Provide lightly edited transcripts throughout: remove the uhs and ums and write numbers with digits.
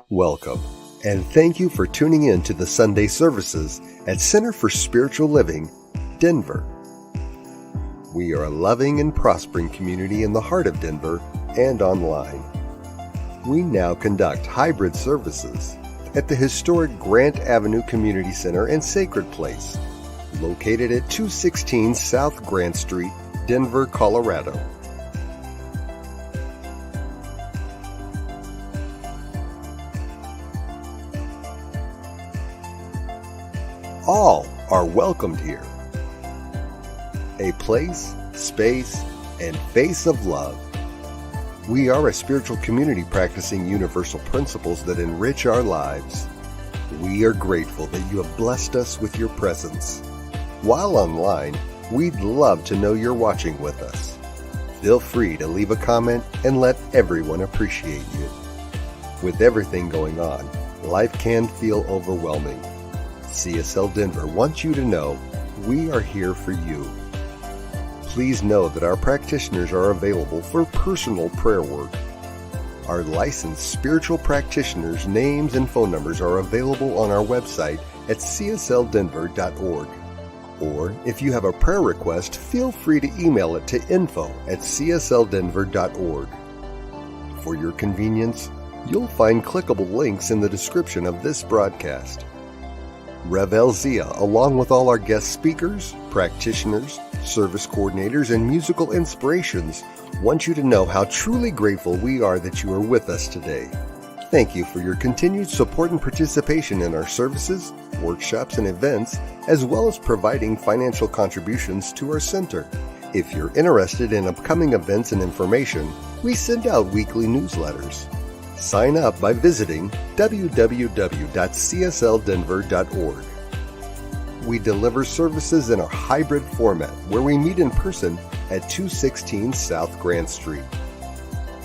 Welcome, and thank you for tuning in to the Sunday services at Center for Spiritual Living, Denver. We are a loving and prospering community in the heart of Denver and online. We now conduct hybrid services at the historic Grant Avenue Community Center and Sacred Place, located at 216 South Grant Street, Denver, Colorado. All are welcomed here. A place, space, and face of love. We are a spiritual community practicing universal principles that enrich our lives. We are grateful that you have blessed us with your presence. While online, we'd love to know you're watching with us. Feel free to leave a comment and let everyone appreciate you. With everything going on, life can feel overwhelming. CSL Denver wants you to know we are here for you. Please know that our practitioners are available for personal prayer work. Our licensed spiritual practitioners' names and phone numbers are available on our website at csldenver.org. Or if you have a prayer request, feel free to email it to info@csldenver.org. For your convenience, you'll find clickable links in the description of this broadcast. Rev. Elzia, along with all our guest speakers, practitioners, service coordinators, and musical inspirations, want you to know how truly grateful we are that you are with us today. Thank you for your continued support and participation in our services, workshops, and events, as well as providing financial contributions to our center. If you're interested in upcoming events and information, we send out weekly newsletters. Sign up by visiting www.csldenver.org. We deliver services in a hybrid format where we meet in person at 216 South Grant Street.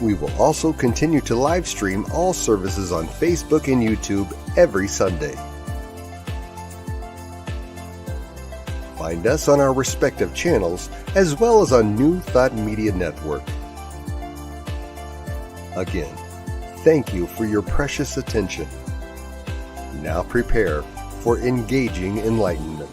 We will also continue to live stream all services on Facebook and YouTube every Sunday. Find us on our respective channels as well as on New Thought Media Network. Again, thank you for your precious attention. Now prepare for engaging enlightenment.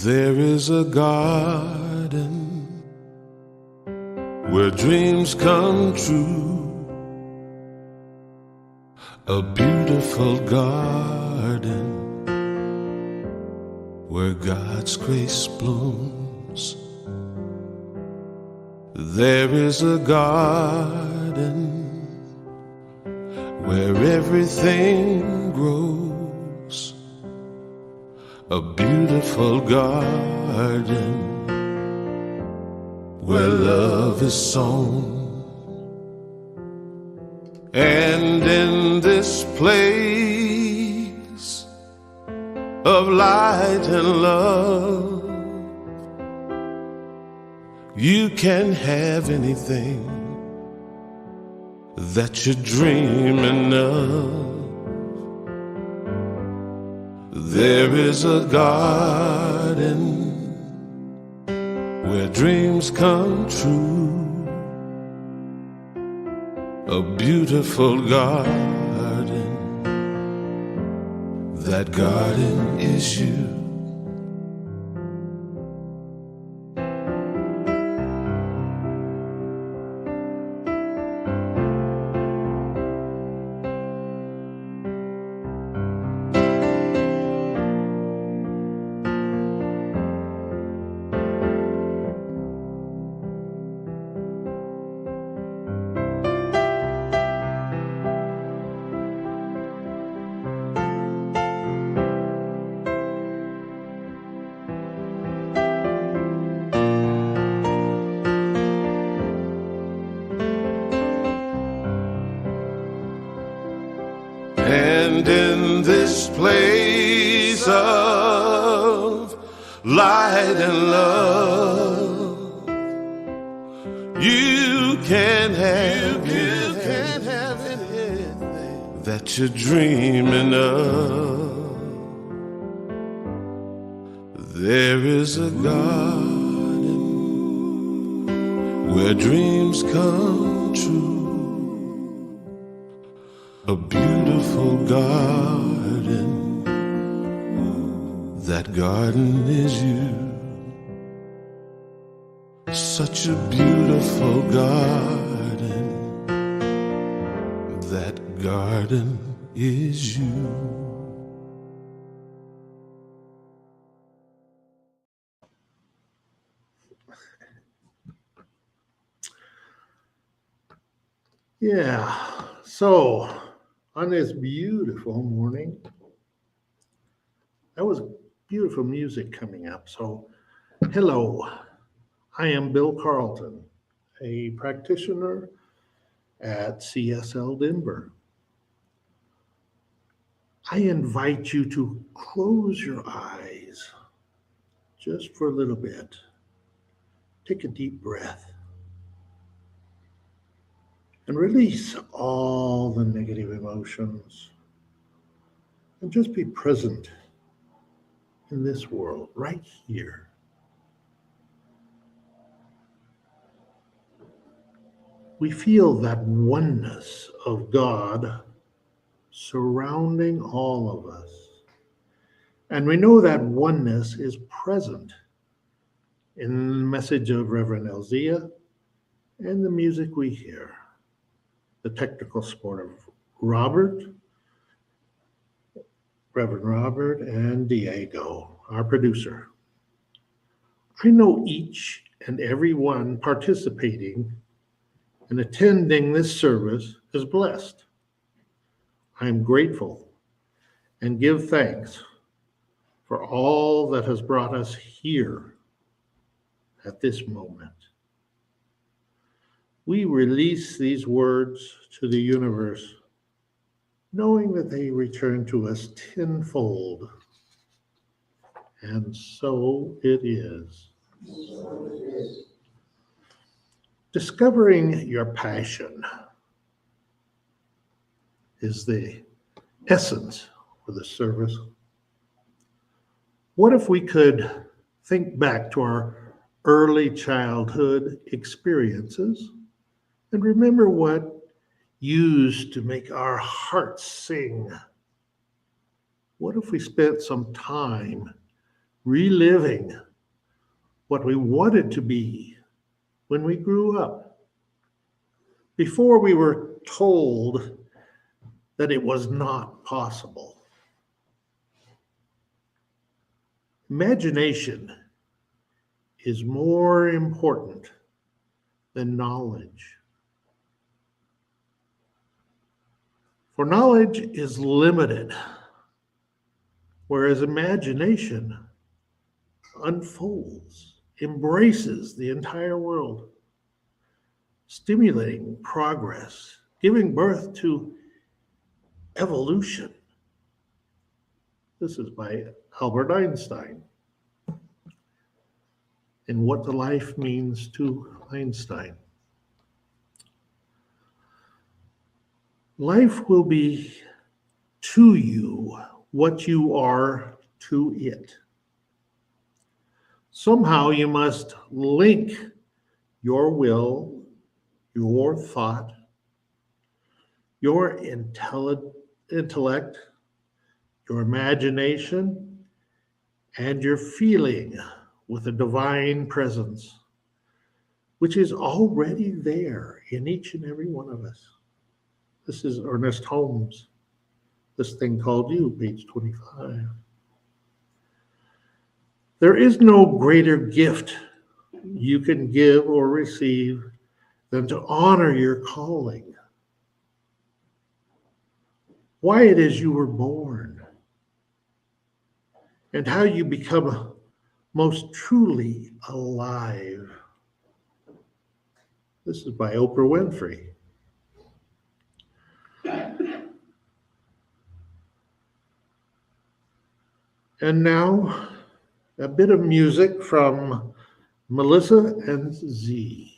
There is a garden where dreams come true, a beautiful garden where God's grace blooms. There is a garden where everything grows, a beautiful garden where love is sown. And in this place of light and love, you can have anything that you're dreaming of. There is a garden where dreams come true, a beautiful garden. That garden is you. And in this place of light and love, you can have anything that you're dreaming of. There is a garden where dreams come true, a beautiful garden. That garden is you. Such a beautiful garden. That garden is you. Yeah, so on this beautiful morning, that was beautiful music coming up. So, hello, I am Bill Carlton, a practitioner at CSL Denver. I invite you to close your eyes just for a little bit. Take a deep breath. And release all the negative emotions. And just be present in this world, right here. We feel that oneness of God surrounding all of us. And we know that oneness is present in the message of Reverend Elzia and the music we hear. The technical support of Reverend Robert, and Diego, our producer. I know each and every one participating and attending this service is blessed. I am grateful and give thanks for all that has brought us here at this moment. We release these words to the universe, knowing that they return to us tenfold. And so it is. Discovering your passion is the essence of the service. What if we could think back to our early childhood experiences and remember what used to make our hearts sing? What if we spent some time reliving what we wanted to be when we grew up, before we were told that it was not possible? Imagination is more important than knowledge. For knowledge is limited, whereas imagination unfolds, embraces the entire world, stimulating progress, giving birth to evolution. This is by Albert Einstein. And What the Life Means to Einstein. Life will be to you what you are to it. Somehow you must link your will, your thought, your intellect, your imagination, and your feeling with a divine presence, which is already there in each and every one of us. This is Ernest Holmes, This Thing Called You, page 25. There is no greater gift you can give or receive than to honor your calling, why it is you were born, and how you become most truly alive. This is by Oprah Winfrey. And now, a bit of music from Melissa and Z.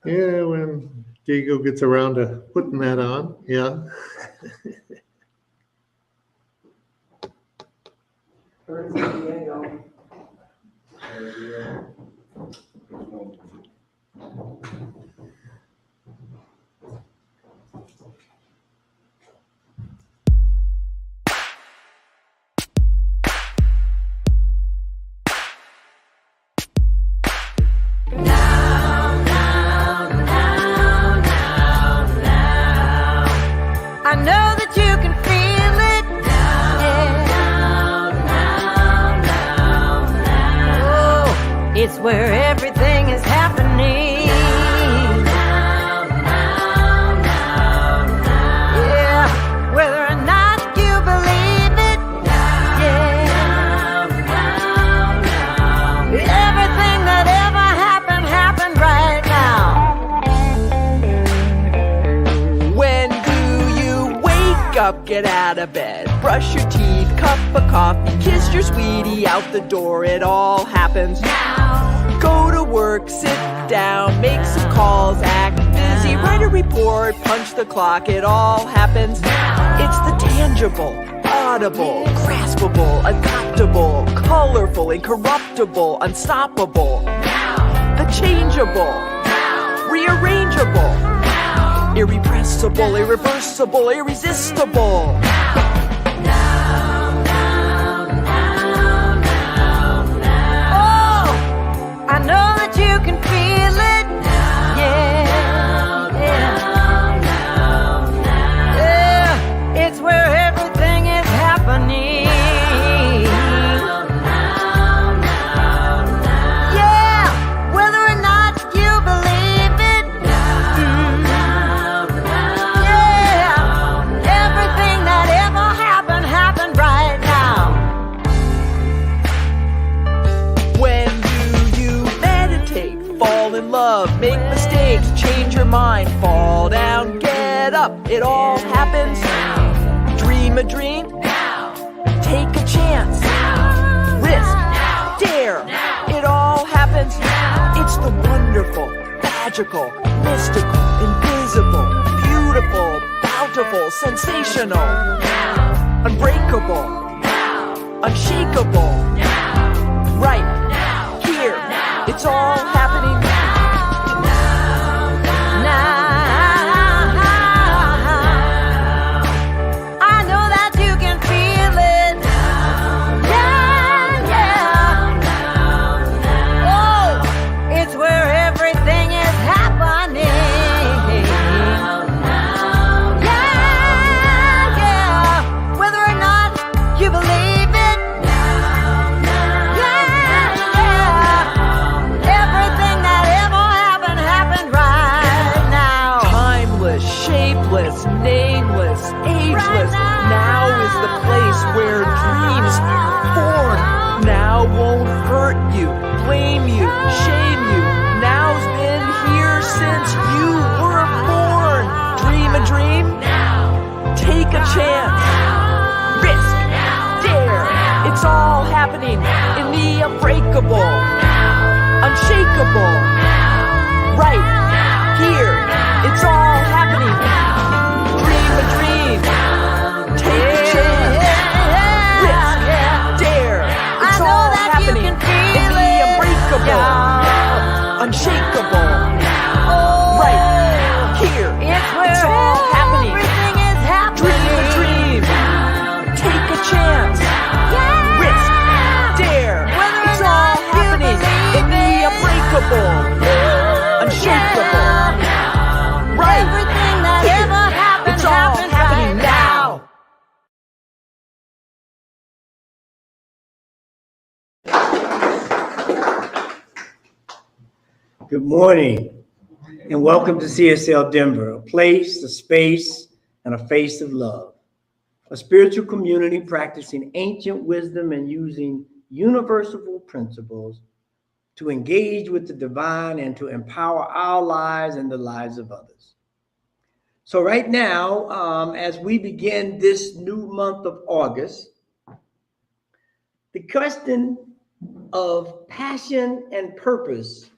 Yeah, when Diego gets around to putting that on, yeah. I know that you can feel it. Oh, it's where everything is happening. Yeah, whether or not you believe it. Yeah, everything that ever happened, happened right now. Up, get out of bed, brush your teeth, cup of coffee, kiss your sweetie out the door. It all happens now. Go to work, sit down, make some calls, act busy, write a report, punch the clock. It all happens now. It's the tangible, audible, graspable, adaptable, colorful, incorruptible, unstoppable. Now. The changeable, now. Rearrangeable. Irrepressible, irreversible, irresistible. Oh, I know that you can feel it. Yeah, yeah, it's where everything is happening. Yeah, whether or not you believe it. Love, make mistakes, change your mind, fall down, get up. It all happens now. Dream a dream now. Take a chance now. Risk now. Dare now. It all happens now. It's the wonderful, magical, mystical, invisible, beautiful, bountiful, sensational now. Unbreakable now. Unshakable now. Right now. Here now. It's all happening now. Nameless, ageless, now is the place where dreams are born. Now won't hurt you, blame you, shame you. Now's been here since you were born. Dream a dream, take a chance, risk, dare. It's all happening in the unbreakable, unshakable, right here. It's all happening. Dream a dream. Take a chance. Risk. Dare. It's all happening in the unbreakable, unshakable. Right here. It's all happening. Dream a dream. Take a chance. Risk. Dare. It's all happening in the unbreakable, unshakable. Right. Everything that ever happened, it's all happening right now. Good morning. and welcome to CSL Denver, a place, a space, and a face of love. A spiritual community practicing ancient wisdom and using universal principles to engage with the divine and to empower our lives and the lives of others. So right now, as we begin this new month of August, the question of passion and purpose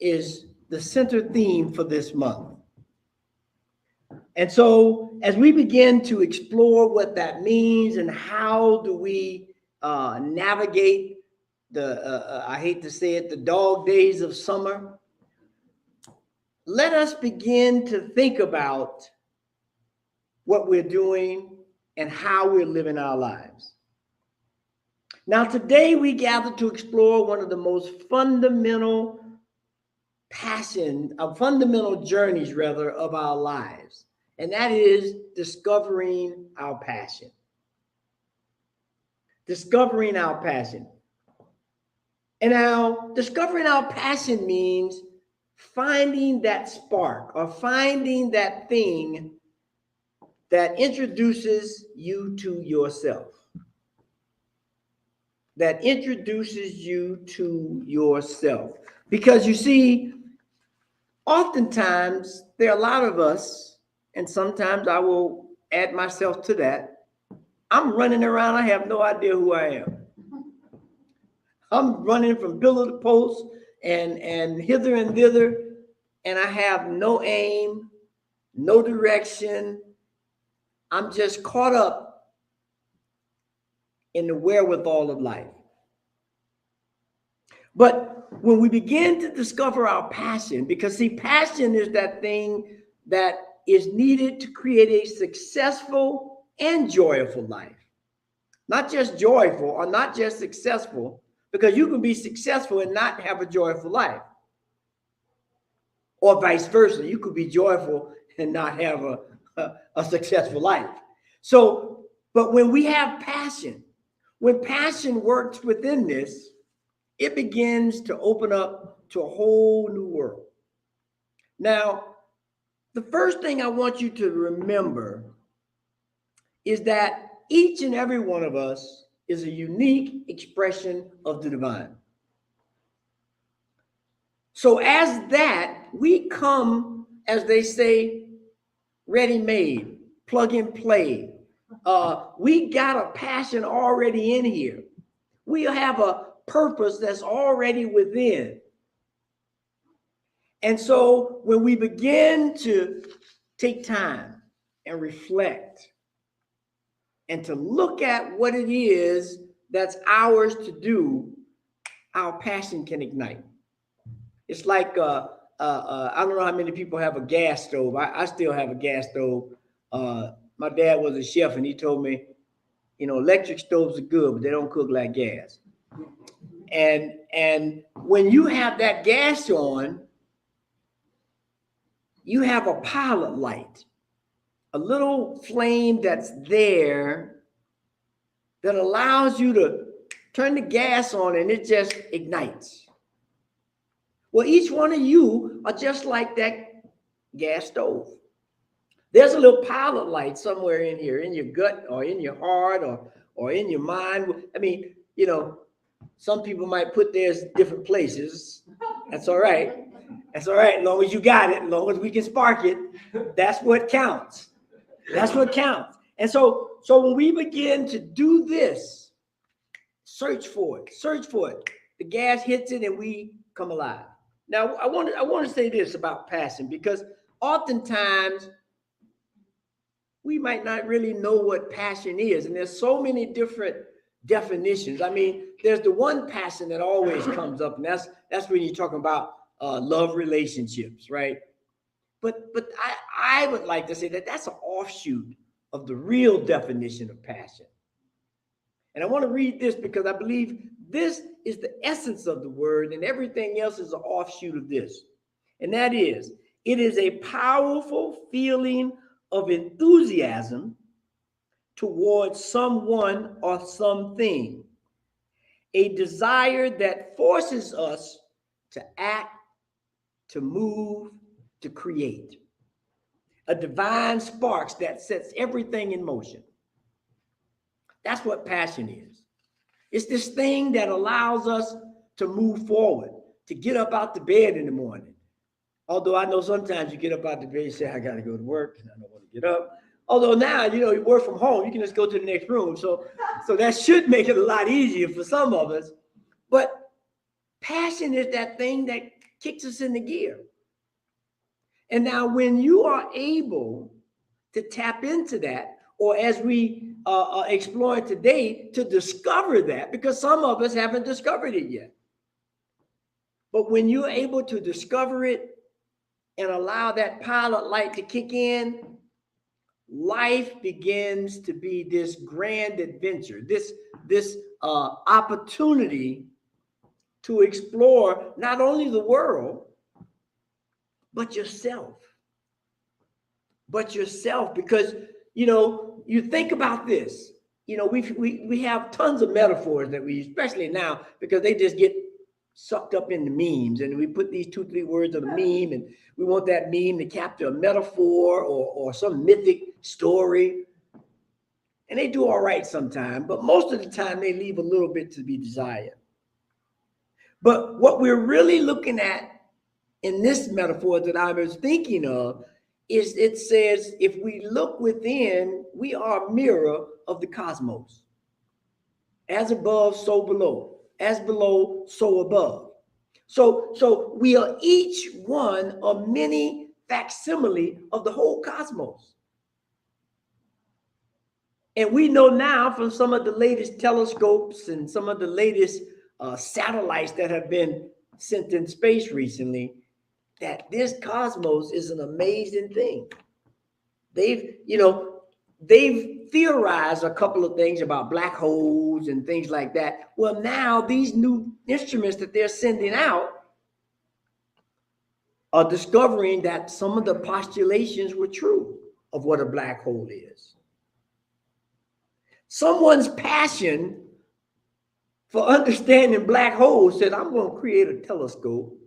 is the center theme for this month. And so as we begin to explore what that means and how do we navigate the, I hate to say it, the dog days of summer, let us begin to think about what we're doing and how we're living our lives. Now, today we gather to explore one of the most fundamental journeys rather of our lives, and that is discovering our passion. Discovering our passion. And now, discovering our passion means finding that spark or finding that thing that introduces you to yourself. That introduces you to yourself. Because you see, oftentimes there are a lot of us, and sometimes I will add myself to that. I'm running around, I have no idea who I am. I'm running from pillar to post and hither and thither, and I have no aim, no direction. I'm just caught up in the wherewithal of life. But when we begin to discover our passion, because see, passion is that thing that is needed to create a successful and joyful life. Not just joyful or not just successful, because you can be successful and not have a joyful life. Or vice versa, you could be joyful and not have a successful life. So, but when we have passion, when passion works within this, it begins to open up to a whole new world. Now, the first thing I want you to remember is that each and every one of us is a unique expression of the divine. So as that, we come, as they say, ready-made, plug and play. We got a passion already in here. We have a purpose that's already within. And so when we begin to take time and reflect and to look at what it is that's ours to do, our passion can ignite. It's like, I don't know how many people have a gas stove. I still have a gas stove. My dad was a chef and he told me, you know, electric stoves are good, but they don't cook like gas. And when you have that gas on, you have a pilot light, a little flame that's there that allows you to turn the gas on and it just ignites. Well, each one of you are just like that gas stove. There's a little pilot light somewhere in here, in your gut or in your heart or in your mind. I mean, you know, some people might put theirs different places. That's all right. That's all right. As long as you got it, as long as we can spark it, that's what counts. That's what counts. And so when we begin to do this, search for it, search for it. The gas hits it and we come alive. Now, I want to say this about passion, because oftentimes we might not really know what passion is. And there's so many different definitions. I mean, there's the one passion that always comes up, and that's when you're talking about love relationships, right? But I would like to say that that's an offshoot of the real definition of passion. And I want to read this because I believe this is the essence of the word, and everything else is an offshoot of this. And that is, it is a powerful feeling of enthusiasm towards someone or something, a desire that forces us to act, to move, to create. A divine sparks that sets everything in motion. That's what passion is. It's this thing that allows us to move forward, to get up out the bed in the morning. Although I know sometimes you get up out the bed and say, I got to go to work and I don't want to get up. Although now, you work from home, you can just go to the next room. So that should make it a lot easier for some of us. But passion is that thing that kicks us into gear. And now when you are able to tap into that, or as we are exploring today, to discover that, because some of us haven't discovered it yet. But when you're able to discover it and allow that pilot light to kick in, life begins to be this grand adventure, this opportunity to explore not only the world, but yourself. Because, you think about this, we have tons of metaphors that we use, especially now, because they just get sucked up in the memes, and we put these 2-3 words on a meme, and we want that meme to capture a metaphor or some mythic story. And they do all right sometimes, but most of the time they leave a little bit to be desired. But what we're really looking at in this metaphor that I was thinking of is it says, if we look within, we are a mirror of the cosmos. As above, so below. As below, so above. So we are each one a mini facsimile of the whole cosmos. And we know now from some of the latest telescopes and some of the latest satellites that have been sent in space recently, that this cosmos is an amazing thing. They've theorized a couple of things about black holes and things like that. Well, now these new instruments that they're sending out are discovering that some of the postulations were true of what a black hole is. Someone's passion for understanding black holes said, I'm going to create a telescope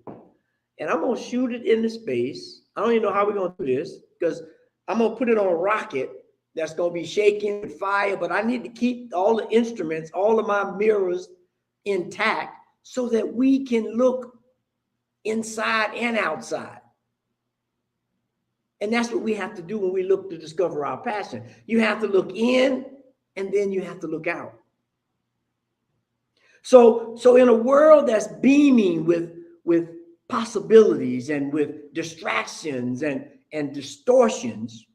and I'm going to shoot it into space. I don't even know how we're going to do this, because I'm going to put it on a rocket that's going to be shaking with fire, but I need to keep all the instruments, all of my mirrors intact so that we can look inside and outside. And that's what we have to do when we look to discover our passion. You have to look in and then you have to look out. So in a world that's beaming with possibilities and with distractions and distortions,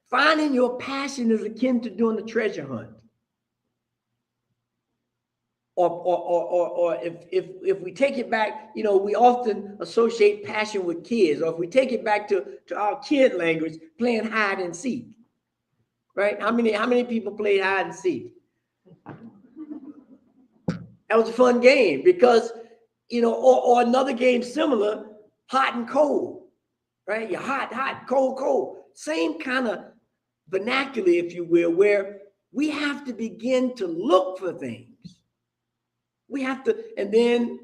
finding your passion is akin to doing a treasure hunt. Or if we take it back, we often associate passion with kids, or if we take it back to our kid language, playing hide and seek, right? How many people played hide and seek? That was a fun game because, or another game similar, hot and cold, right? You're hot, cold. Same kind of vernacular, if you will, where we have to begin to look for things. We have to, and then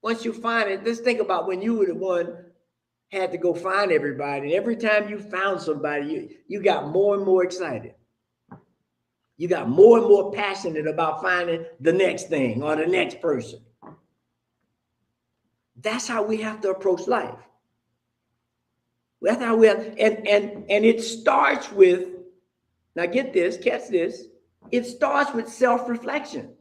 once you find it, let's think about when you were the one had to go find everybody. And every time you found somebody, you got more and more excited. You got more and more passionate about finding the next thing or the next person. That's how we have to approach life. That's how we have, and it starts with, now get this, catch this, it starts with self-reflection.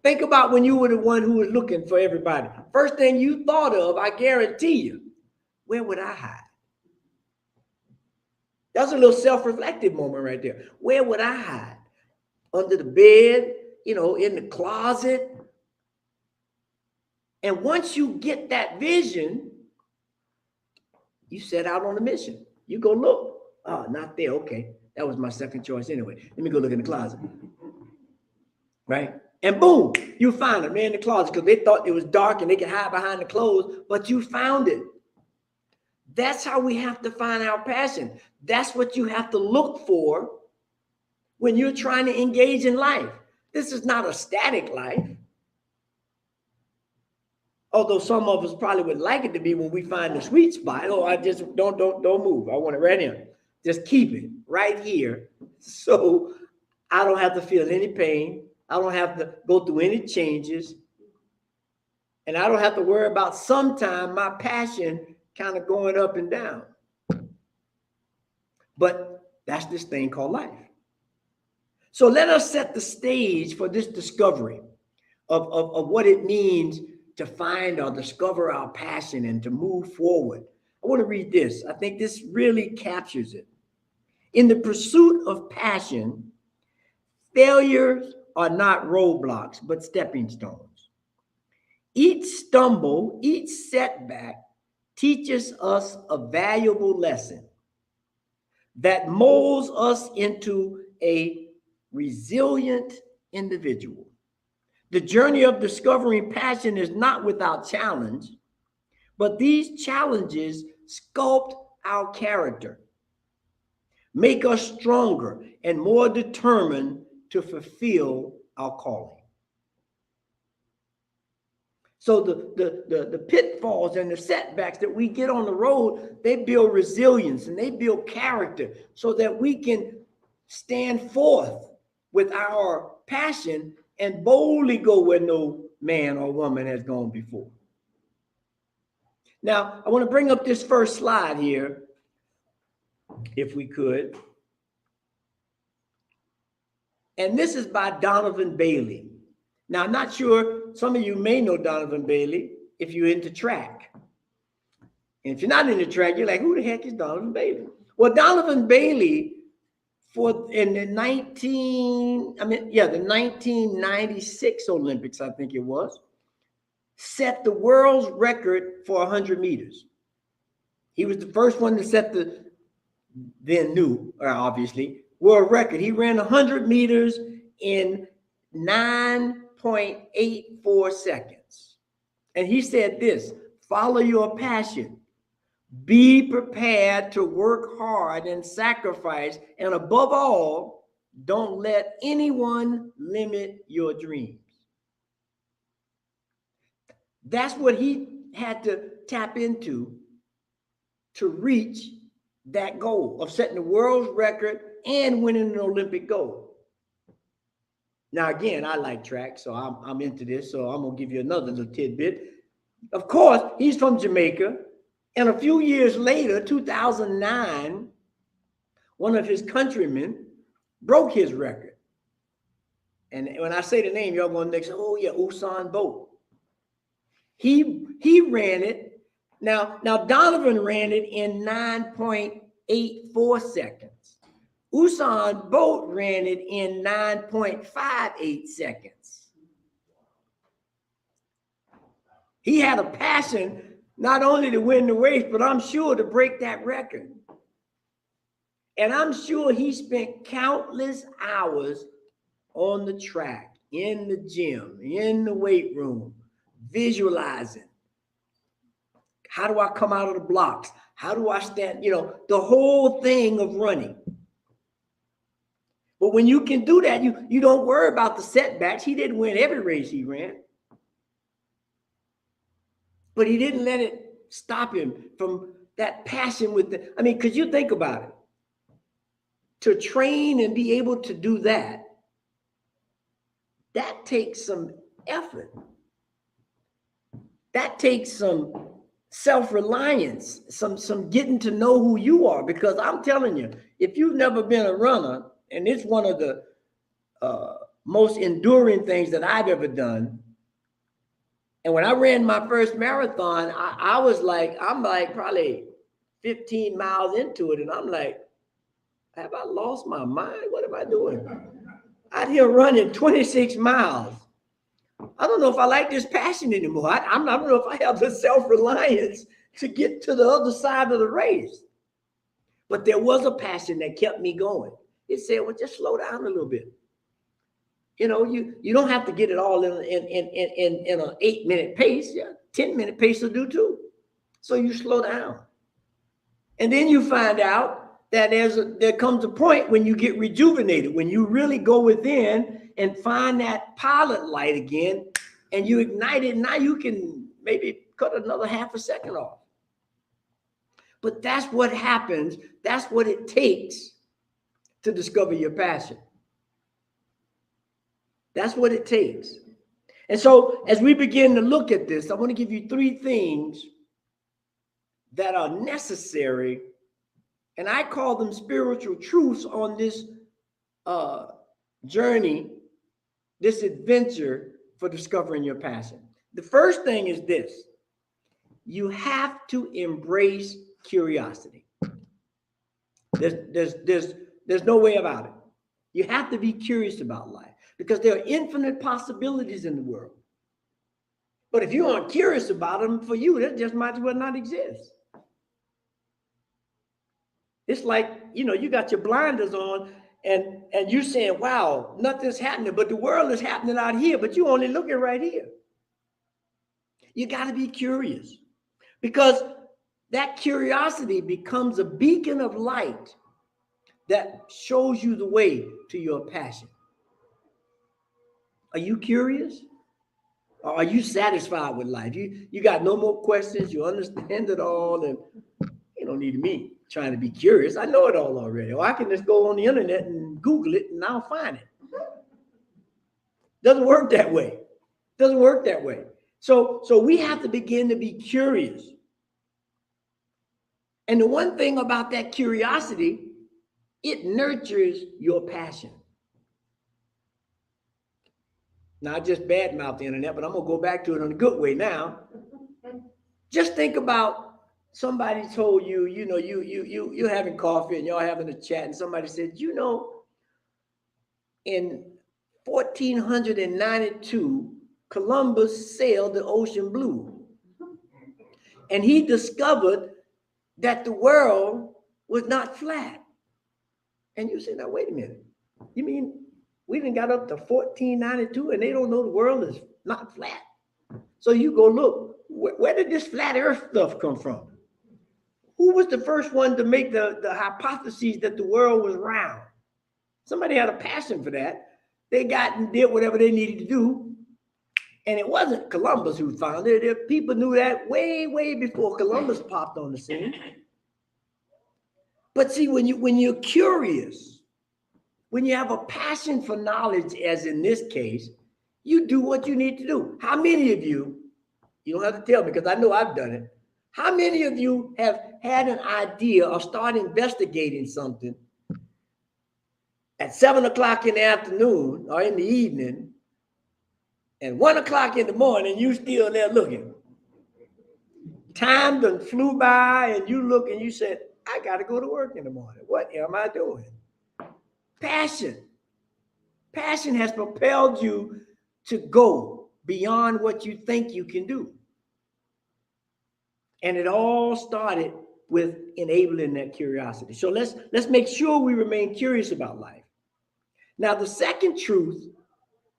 Think about when you were the one who was looking for everybody. First thing you thought of, I guarantee you, where would I hide? That's a little self-reflective moment right there. Where would I hide? Under the bed, in the closet. And once you get that vision, you set out on a mission. You go look. Oh, not there. Okay. That was my second choice anyway. Let me go look in the closet. Right? And boom, you found it, man, in the closet, because they thought it was dark and they could hide behind the clothes, but you found it. That's how we have to find our passion. That's what you have to look for when you're trying to engage in life. This is not a static life. Although some of us probably would like it to be when we find the sweet spot. Oh, I just don't move. I want it right here. Just keep it right here. So I don't have to feel any pain. I don't have to go through any changes. And I don't have to worry about sometime my passion kind of going up and down. But that's this thing called life. So let us set the stage for this discovery of what it means to find or discover our passion and to move forward. I want to read this. I think this really captures it. In the pursuit of passion, failures are not roadblocks, but stepping stones. Each stumble, each setback teaches us a valuable lesson that molds us into a resilient individual. The journey of discovering passion is not without challenge, but these challenges sculpt our character, make us stronger and more determined to fulfill our calling. So the pitfalls and the setbacks that we get on the road, they build resilience and they build character so that we can stand forth with our passion and boldly go where no man or woman has gone before. Now, I want to bring up this first slide here, if we could. And this is by Donovan Bailey. Now, I'm not sure, some of you may know Donovan Bailey if you're into track. And if you're not into track, you're like, who the heck is Donovan Bailey? Well, Donovan Bailey, in the 1996 Olympics, I think it was, set the world's record for 100 meters. He was the first one to set the then new, obviously, world record. He ran 100 meters in 9.84 seconds. And he said this: follow your passion. Be prepared to work hard and sacrifice. And above all, don't let anyone limit your dreams. That's what he had to tap into to reach that goal of setting the world's record and winning an Olympic gold. Now, again, I like track, so I'm into this. So I'm going to give you another little tidbit. Of course, he's from Jamaica. And a few years later, 2009, one of his countrymen broke his record. And when I say the name, y'all going to say, oh, yeah, Usain Bolt. He ran it. Now Donovan ran it in 9.84 seconds. Usain Bolt ran it in 9.58 seconds. He had a passion not only to win the race, but I'm sure to break that record. And I'm sure he spent countless hours on the track, in the gym, in the weight room, visualizing. How do I come out of the blocks? How do I stand? You know, the whole thing of running. But when you can do that, you don't worry about the setbacks. He didn't win every race he ran. But he didn't let it stop him from that passion because you think about it. To train and be able to do that takes some effort. That takes some self-reliance, some getting to know who you are. Because I'm telling you, if you've never been a runner, and it's one of the most enduring things that I've ever done. And when I ran my first marathon, I'm like probably 15 miles into it. And I'm like, have I lost my mind? What am I doing? Out here running 26 miles. I don't know if I like this passion anymore. I don't know if I have the self-reliance to get to the other side of the race. But there was a passion that kept me going. It said, well, just slow down a little bit. You know, you don't have to get it all in an 8-minute pace. Yeah, 10-minute pace will do too. So you slow down. And then you find out that there comes a point when you get rejuvenated, when you really go within and find that pilot light again, and you ignite it. Now you can maybe cut another half a second off. But that's what happens. That's what it takes to discover your passion. That's what it takes. And so as we begin to look at this, I want to give you 3 things that are necessary, and I call them spiritual truths on this journey, this adventure for discovering your passion. The first thing is this: you have to embrace curiosity. There's no way about it. You have to be curious about life because there are infinite possibilities in the world. But if you aren't curious about them, for you, that just might as well not exist. It's like, you got your blinders on and you're saying, wow, nothing's happening, but the world is happening out here, but you're only looking right here. You got to be curious, because that curiosity becomes a beacon of light that shows you the way to your passion. Are you curious? Or are you satisfied with life? You got no more questions. You understand it all, and you don't need me trying to be curious. I know it all already. Or I can just go on the internet and Google it and I'll find it. Doesn't work that way. Doesn't work that way. So we have to begin to be curious. And the one thing about that curiosity, it nurtures your passion. Now, I just badmouth the internet, but I'm going to go back to it in a good way now. Just think about somebody told you, you're having coffee and y'all having a chat, and somebody said, in 1492, Columbus sailed the ocean blue. And he discovered that the world was not flat. And you say, now, wait a minute. You mean we done got up to 1492 and they don't know the world is not flat? So you go look, where did this flat earth stuff come from? Who was the first one to make the hypothesis that the world was round? Somebody had a passion for that. They got and did whatever they needed to do. And it wasn't Columbus who found it. People knew that way, way before Columbus popped on the scene. But see, when you're curious, when you have a passion for knowledge, as in this case, you do what you need to do. How many of you don't have to tell me because I know I've done it. How many of you have had an idea or start investigating something at 7 o'clock in the afternoon or in the evening, and 1 o'clock in the morning, you still there looking? Time done flew by and you look and you said, I got to go to work in the morning. What am I doing? Passion. Passion has propelled you to go beyond what you think you can do. And it all started with enabling that curiosity. So let's make sure we remain curious about life. Now, the second truth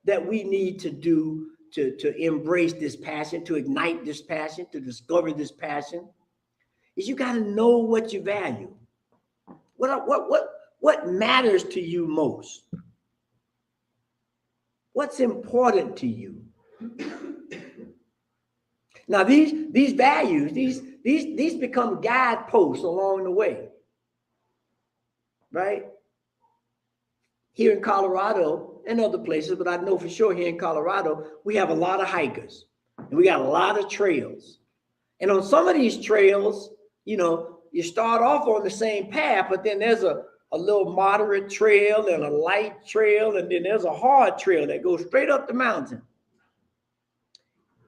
that we need to do to embrace this passion, to ignite this passion, to discover this passion, is you got to know what you value. What matters to you most? What's important to you? Now, these values, these become guideposts along the way, right? Here in Colorado and other places, but I know for sure here in Colorado, we have a lot of hikers and we got a lot of trails. And on some of these trails, you start off on the same path, but then there's a little moderate trail and a light trail, and then there's a hard trail that goes straight up the mountain.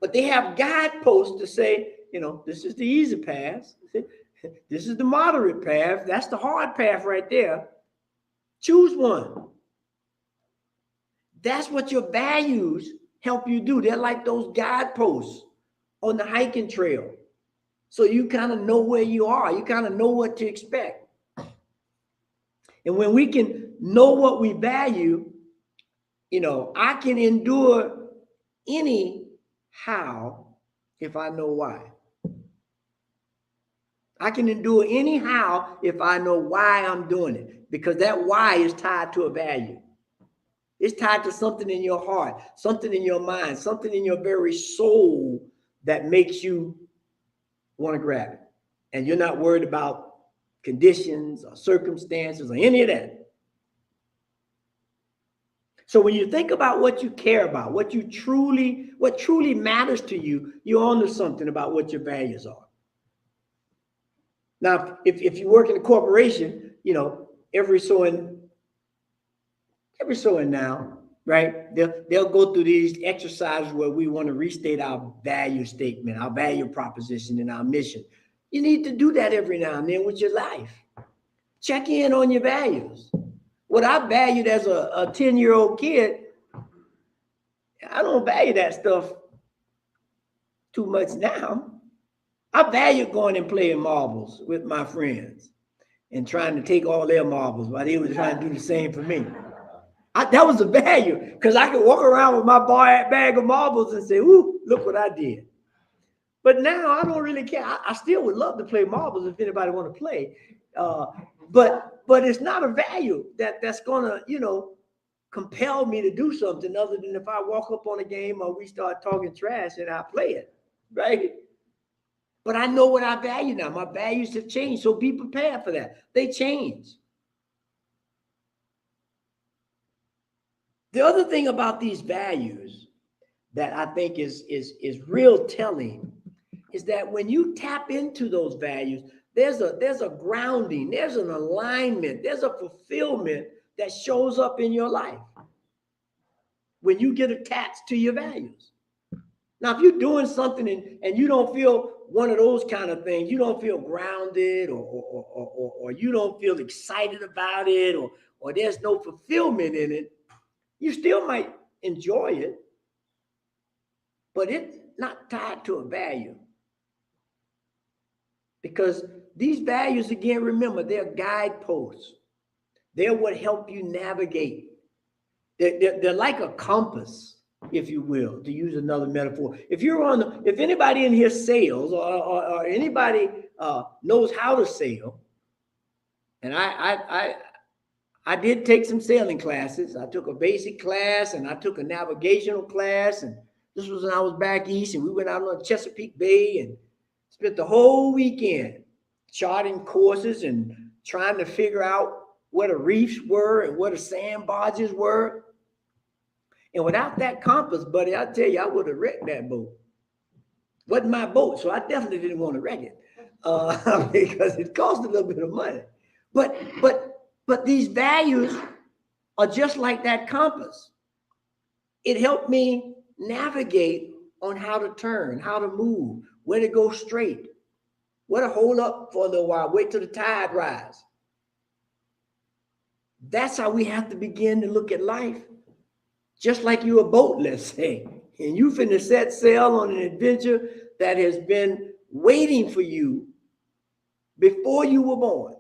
But they have guideposts to say, this is the easy path. This is the moderate path. That's the hard path right there. Choose one. That's what your values help you do. They're like those guideposts on the hiking trail. So you kind of know where you are. You kind of know what to expect. And when we can know what we value, I can endure any how if I know why. I can endure any how if I know why I'm doing it, because that why is tied to a value. It's tied to something in your heart, something in your mind, something in your very soul that makes you want to grab it. And you're not worried about conditions or circumstances or any of that. So when you think about what you care about, what truly matters to you, you're onto something about what your values are. Now, if you work in a corporation, you know, every so and now, right? They'll go through these exercises where we want to restate our value statement, our value proposition, and our mission. You need to do that every now and then with your life. Check in on your values. What I valued as a 10-year-old kid, I don't value that stuff too much now. I value going and playing marbles with my friends and trying to take all their marbles while they were trying to do the same for me. That was a value, because I could walk around with my bag of marbles and say, ooh, look what I did. But now I don't really care. I still would love to play marbles if anybody want to play. But it's not a value that's going to, you know, compel me to do something other than if I walk up on a game or we start talking trash and I play it, right? But I know what I value now. My values have changed, so be prepared for that. They change. The other thing about these values that I think is real telling is that when you tap into those values, there's a grounding, there's an alignment, there's a fulfillment that shows up in your life when you get attached to your values. Now, if you're doing something and you don't feel one of those kind of things, you don't feel grounded or you don't feel excited about it or there's no fulfillment in it, you still might enjoy it, but it's not tied to a value. Because these values, again, remember, they're guideposts. They're what help you navigate. They're like a compass, if you will, to use another metaphor. If anybody in here sails or anybody knows how to sail, and I did take some sailing classes. I took a basic class and I took a navigational class. And this was when I was back east, and we went out on Chesapeake Bay and spent the whole weekend charting courses and trying to figure out what the reefs were and what the sandbarges were. And without that compass, buddy, I tell you, I would have wrecked that boat. Wasn't my boat, so I definitely didn't want to wreck it because it cost a little bit of money. But these values are just like that compass. It helped me navigate on how to turn, how to move, where to go straight, where to hold up for a little while, wait till the tide rise. That's how we have to begin to look at life. Just like you're a boat, let's say, and you finna set sail on an adventure that has been waiting for you before you were born.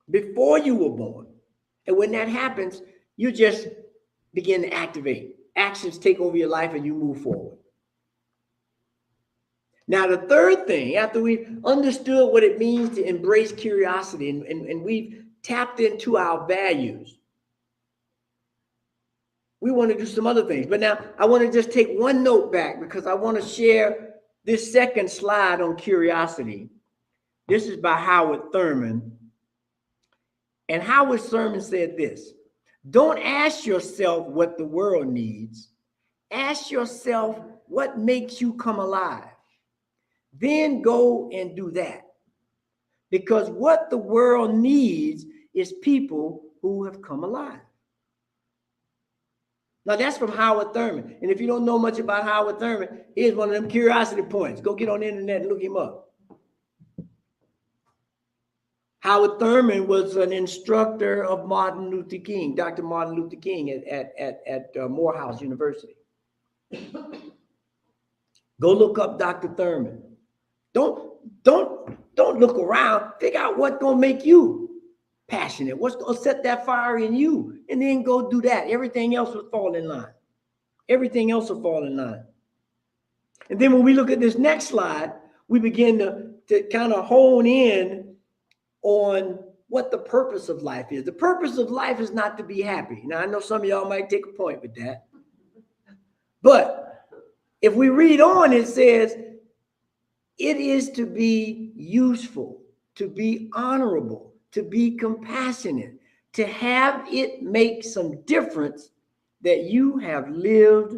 Before you were born. And when that happens, you just begin to activate. Actions take over your life and you move forward. Now, the third thing, after we've understood what it means to embrace curiosity and we've tapped into our values, we want to do some other things. But now I want to just take one note back because I want to share this second slide on curiosity. This is by Howard Thurman. And Howard Thurman said this: don't ask yourself what the world needs. Ask yourself what makes you come alive. Then go and do that. Because what the world needs is people who have come alive. Now that's from Howard Thurman. And if you don't know much about Howard Thurman, here's one of them curiosity points. Go get on the internet and look him up. Howard Thurman was an instructor of Martin Luther King, Dr. Martin Luther King at Morehouse University. Go look up Dr. Thurman. Don't look around. Figure out what's gonna make you passionate. What's gonna set that fire in you, and then go do that. Everything else will fall in line. Everything else will fall in line. And then when we look at this next slide, we begin to kind of hone in on what the purpose of life is. The purpose of life is not to be happy. Now, I know some of y'all might take a point with that, but If we read on, it says, it is to be useful, to be honorable, to be compassionate, to have it make some difference that you have lived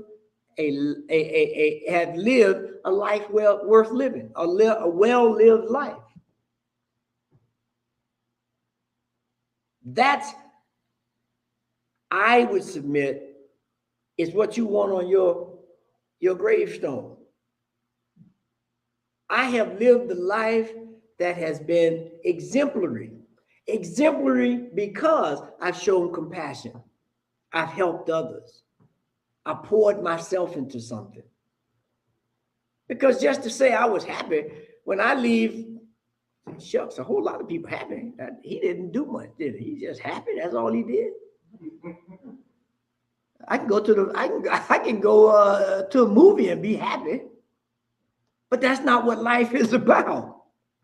have lived a life worth living, a well-lived life. That's, I would submit, is what you want on your gravestone. I have lived a life that has been exemplary. Exemplary because I've shown compassion. I've helped others. I poured myself into something. Because just to say I was happy, when I leave, shucks, a whole lot of people happy. He didn't do much, did he? He's just happy. That's all he did. I can go to a movie and be happy. But that's not what life is about.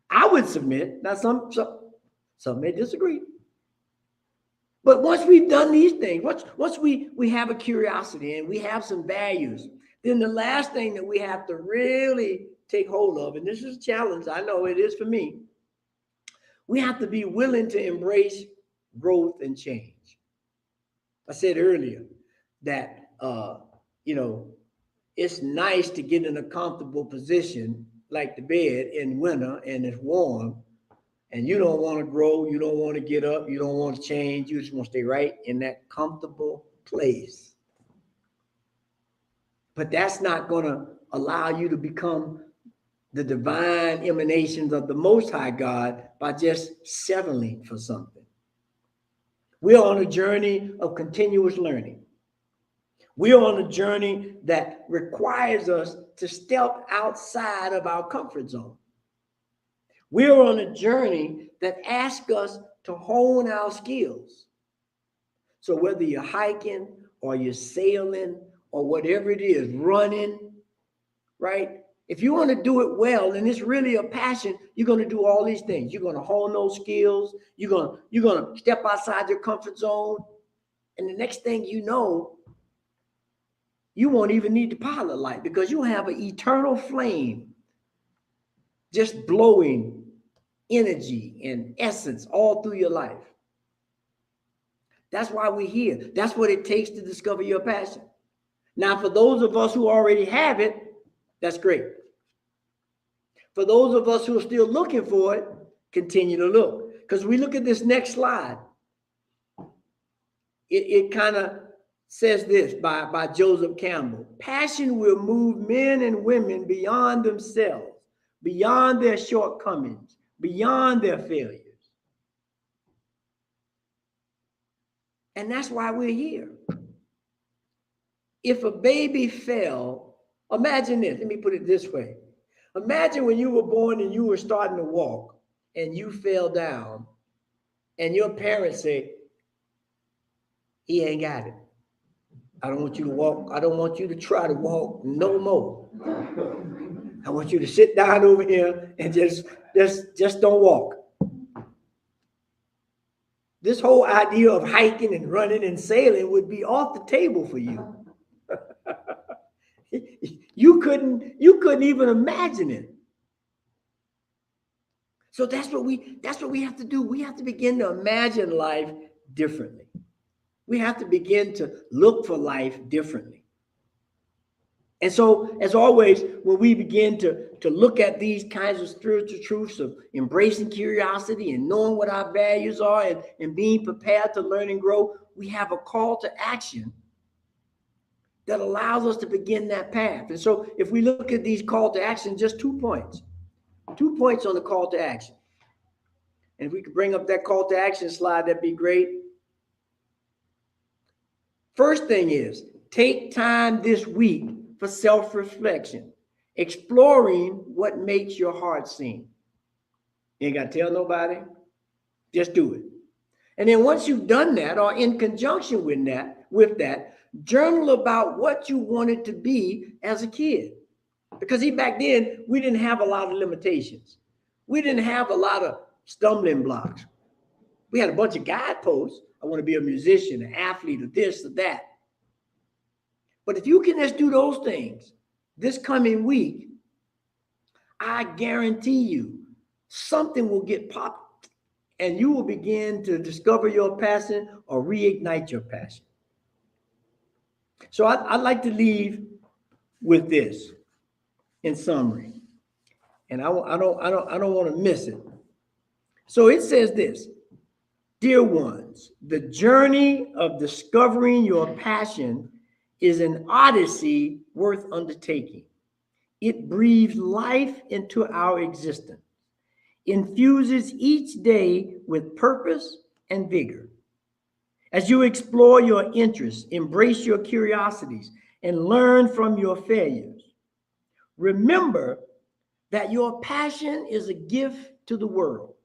I would submit. Now, some may disagree. But once we've done these things, once we have a curiosity and we have some values, then the last thing that we have to really take hold of, and this is a challenge, I know it is for me, we have to be willing to embrace growth and change. I said earlier that, it's nice to get in a comfortable position like the bed in winter and it's warm and you don't want to grow, you don't want to get up, you don't want to change, you just want to stay right in that comfortable place. But that's not going to allow you to become the divine emanations of the Most High God by just settling for something. We're on a journey of continuous learning. We're on a journey that requires us to step outside of our comfort zone. We're on a journey that asks us to hone our skills. So whether you're hiking or you're sailing or whatever it is, running, right? If you want to do it well and it's really a passion, you're going to do all these things. You're going to hone those skills. You're going to step outside your comfort zone. And the next thing you know, you won't even need the pilot light because you'll have an eternal flame just blowing energy and essence all through your life. That's why we're here. That's what it takes to discover your passion. Now, for those of us who already have it, that's great. For those of us who are still looking for it, continue to look. Because we look at this next slide. It kind of says this by Joseph Campbell. Passion will move men and women beyond themselves, beyond their shortcomings, beyond their failures. And that's why we're here. If a baby fell, imagine this. Let me put it this way. Imagine when you were born and you were starting to walk and you fell down and your parents say, he ain't got it. I don't want you to walk. I don't want you to try to walk no more. I want you to sit down over here and just don't walk. This whole idea of hiking and running and sailing would be off the table for you. You couldn't even imagine it. So that's what we have to do. We have to begin to imagine life differently. We have to begin to look for life differently. And so, as always, when we begin to look at these kinds of spiritual truths of embracing curiosity and knowing what our values are and being prepared to learn and grow, we have a call to action that allows us to begin that path. And so if we look at these call to action, just 2 points. 2 points on the call to action. And if we could bring up that call to action slide, that'd be great. First thing is, take time this week for self-reflection, exploring what makes your heart sing. You ain't got to tell nobody. Just do it. And then once you've done that, or in conjunction with that, journal about what you wanted to be as a kid. Because back then, we didn't have a lot of limitations. We didn't have a lot of stumbling blocks. We had a bunch of guideposts. I want to be a musician, an athlete, or this or that. But if you can just do those things, this coming week, I guarantee you something will get popped and you will begin to discover your passion or reignite your passion. So I'd like to leave with this in summary, and I don't want to miss it. So it says this: dear ones, the journey of discovering your passion is an odyssey worth undertaking. It breathes life into our existence, infuses each day with purpose and vigor. As you explore your interests, embrace your curiosities, and learn from your failures, remember that your passion is a gift to the world.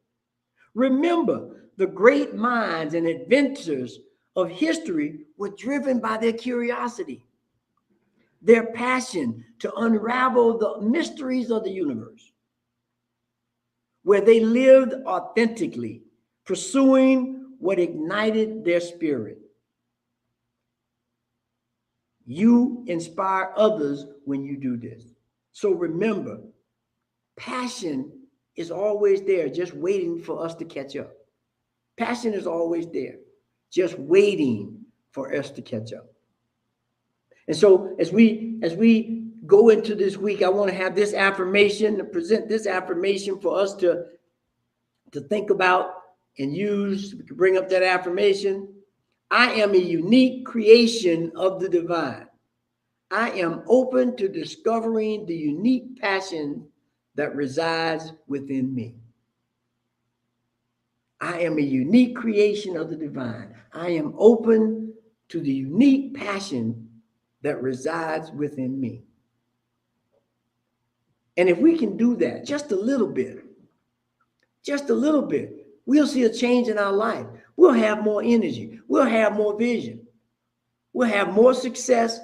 Remember, the great minds and inventors of history were driven by their curiosity, their passion to unravel the mysteries of the universe, where they lived authentically, pursuing what ignited their spirit. You inspire others when you do this. So remember, passion is always there, just waiting for us to catch up. Passion is always there, just waiting for us to catch up. And so as we go into this week, I want to have this affirmation, to present this affirmation for us to think about and use. We can bring up that affirmation. I am a unique creation of the divine. I am open to discovering the unique passion that resides within me. I am a unique creation of the divine. I am open to the unique passion that resides within me. And if we can do that just a little bit, we'll see a change in our life. We'll have more energy. We'll have more vision. We'll have more success,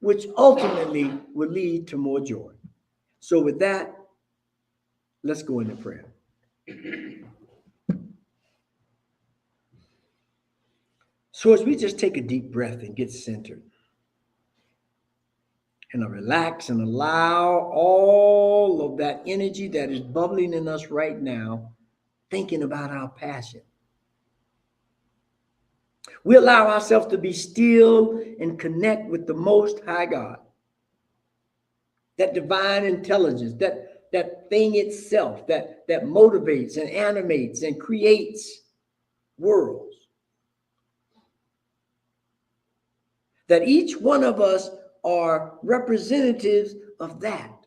which ultimately will lead to more joy. So with that, let's go into prayer. So as we just take a deep breath and get centered, and relax and allow all of that energy that is bubbling in us right now, thinking about our passion. We allow ourselves to be still and connect with the Most High God. That divine intelligence, that thing itself that motivates and animates and creates worlds. That each one of us are representatives of that.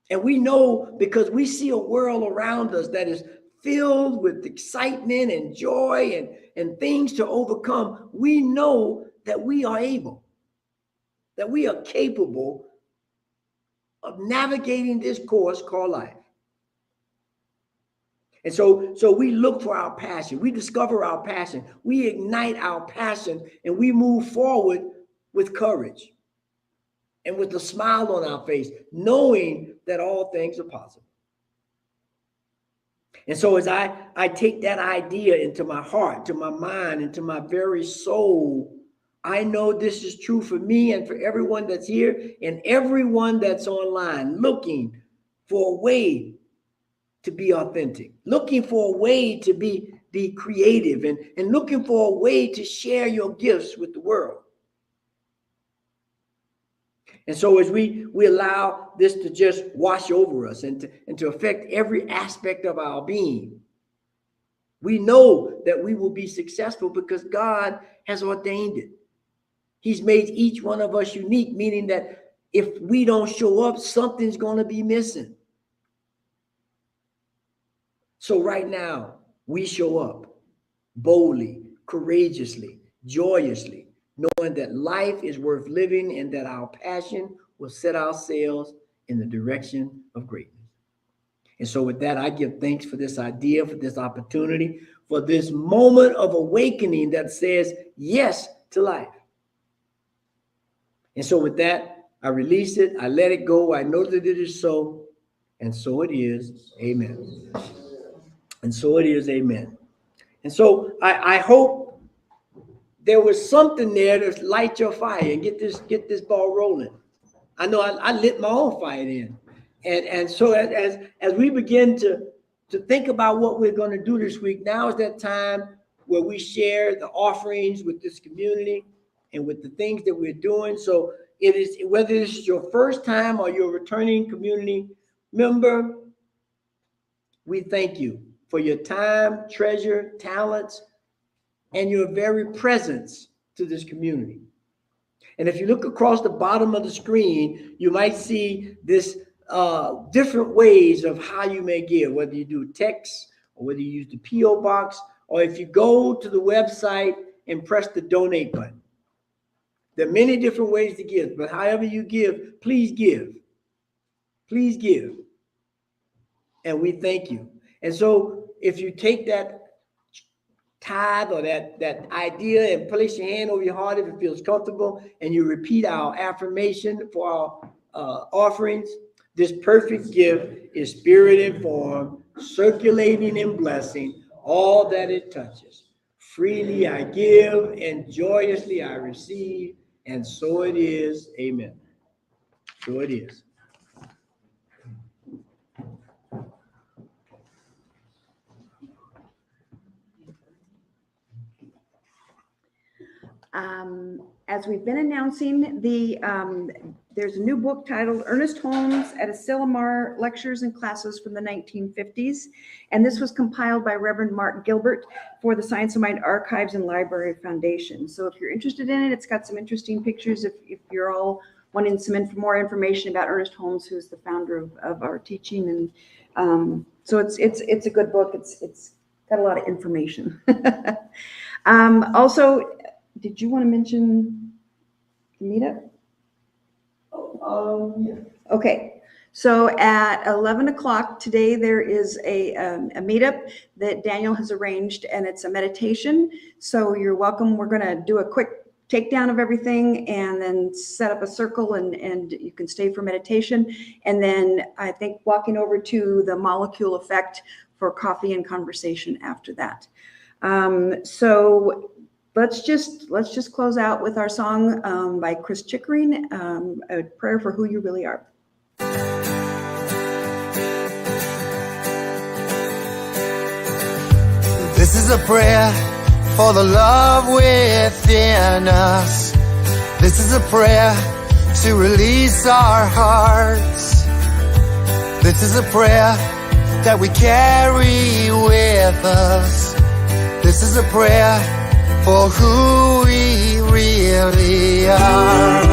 And we know, because we see a world around us that is filled with excitement and joy and things to overcome, we know that we are able, that we are capable of navigating this course called life. And so we look for our passion, we discover our passion, we ignite our passion, and we move forward with courage and with a smile on our face, knowing that all things are possible. And so as I take that idea into my heart, to my mind, into my very soul, I know this is true for me and for everyone that's here and everyone that's online, looking for a way to be authentic, looking for a way to be creative, and looking for a way to share your gifts with the world. And so as we allow this to just wash over us and to affect every aspect of our being, we know that we will be successful because God has ordained it. He's made each one of us unique, meaning that if we don't show up, something's going to be missing. So right now, we show up boldly, courageously, joyously, knowing that life is worth living and that our passion will set our sails in the direction of greatness. And so with that, I give thanks for this idea, for this opportunity, for this moment of awakening that says yes to life. And so with that, I release it, I let it go, I know that it is so, and so it is, amen. And so it is, amen. And so I hope there was something there to light your fire and get this ball rolling. I know I lit my own fire then. And so as we begin to think about what we're going to do this week, now is that time where we share the offerings with this community and with the things that we're doing. So it is, whether this is your first time or you're a returning community member, we thank you for your time, treasure, talents, and your very presence to this community. And if you look across the bottom of the screen, you might see this different ways of how you may give, whether you do text or whether you use the P.O. box, or if you go to the website and press the donate button. There are many different ways to give, but however you give, please give. Please give. And we thank you. And so if you take that tithe or that idea and place your hand over your heart if it feels comfortable, and you repeat our affirmation for our offerings, this perfect gift is spirit-informed, circulating and blessing all that it touches. Freely I give and joyously I receive, and so it is. Amen. So it is. As we've been announcing, there's a new book titled Ernest Holmes at Asilomar Lectures and Classes from the 1950s. And this was compiled by Reverend Mark Gilbert for the Science of Mind Archives and Library Foundation. So if you're interested in it, it's got some interesting pictures if you're all wanting some more information about Ernest Holmes, who's the founder of our teaching. And so it's a good book. It's got a lot of information. Also, did you want to mention the meetup? Yeah. Okay, so at 11 o'clock today, there is a meetup that Daniel has arranged, and it's a meditation. So you're welcome. We're going to do a quick takedown of everything and then set up a circle, and you can stay for meditation. And then I think walking over to the Molecule Effect for coffee and conversation after that. So let's just close out with our song by Chris Chickering, A Prayer for Who You Really Are. This is a prayer for the love within us. This is a prayer to release our hearts. This is a prayer that we carry with us. This is a prayer for who we really are.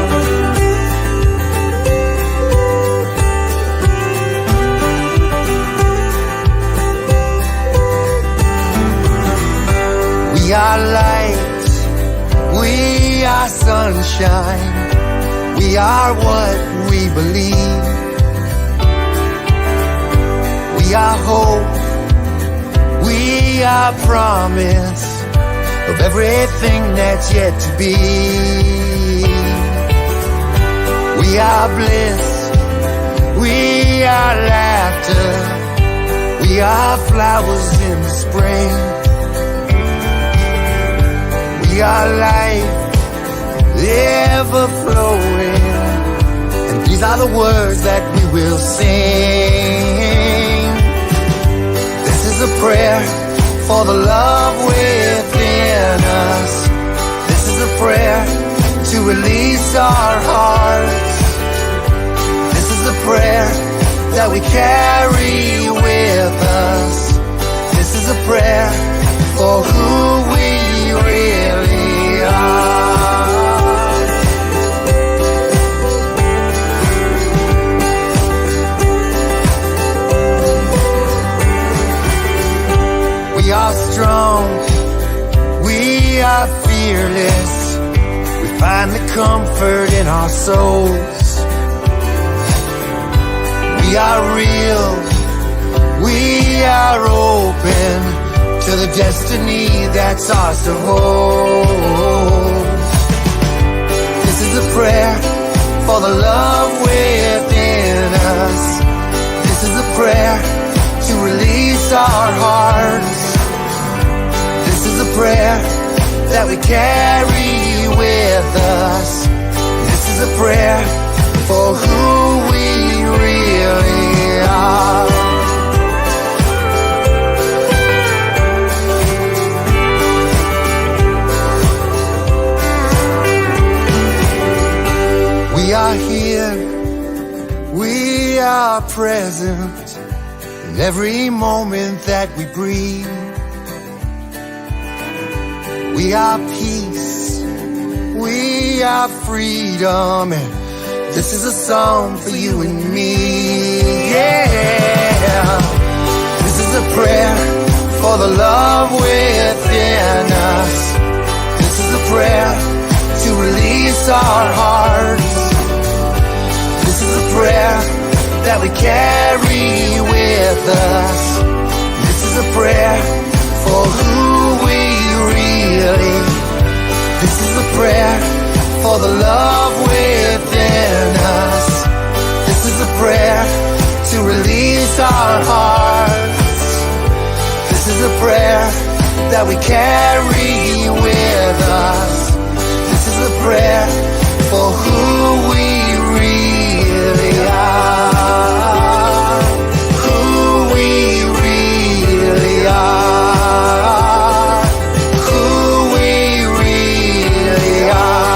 We are light, we are sunshine, we are what we believe. We are hope, we are promise of everything that's yet to be. We are bliss, we are laughter, we are flowers in the spring. We are life, ever flowing, and these are the words that we will sing. This is a prayer for the love within us. This is a prayer to release our hearts. This is a prayer that we carry with us. This is a prayer for who we really are. We are strong, we are fearless, we find the comfort in our souls. We are real, we are open to the destiny that's ours to hold. This is a prayer for the love within us. This is a prayer to release our hearts. This is a prayer that we carry with us. This is a prayer for for who we really are. We are here, we are present in every moment that we breathe. We are peace, we are freedom, and this is a song for you and me. Yeah, this is a prayer for the love within us. This is a prayer to release our hearts. This is a prayer that we carry with us. This is a prayer for who we really. This is a prayer for the love within us. This is a prayer to release our hearts. This is a prayer that we carry with us. This is a prayer for who we really are. Who we really are. Who we really are.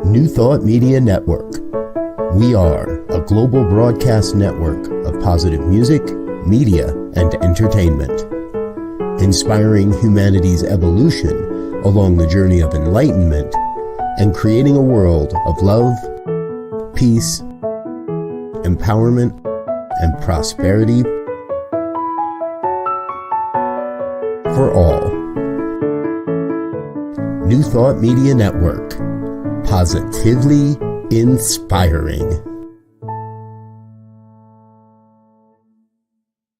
New Thought Media Network. We are a global broadcast network of positive music, media, and entertainment, inspiring humanity's evolution along the journey of enlightenment and creating a world of love, peace, empowerment, and prosperity for all. New Thought Media Network. Positively inspiring.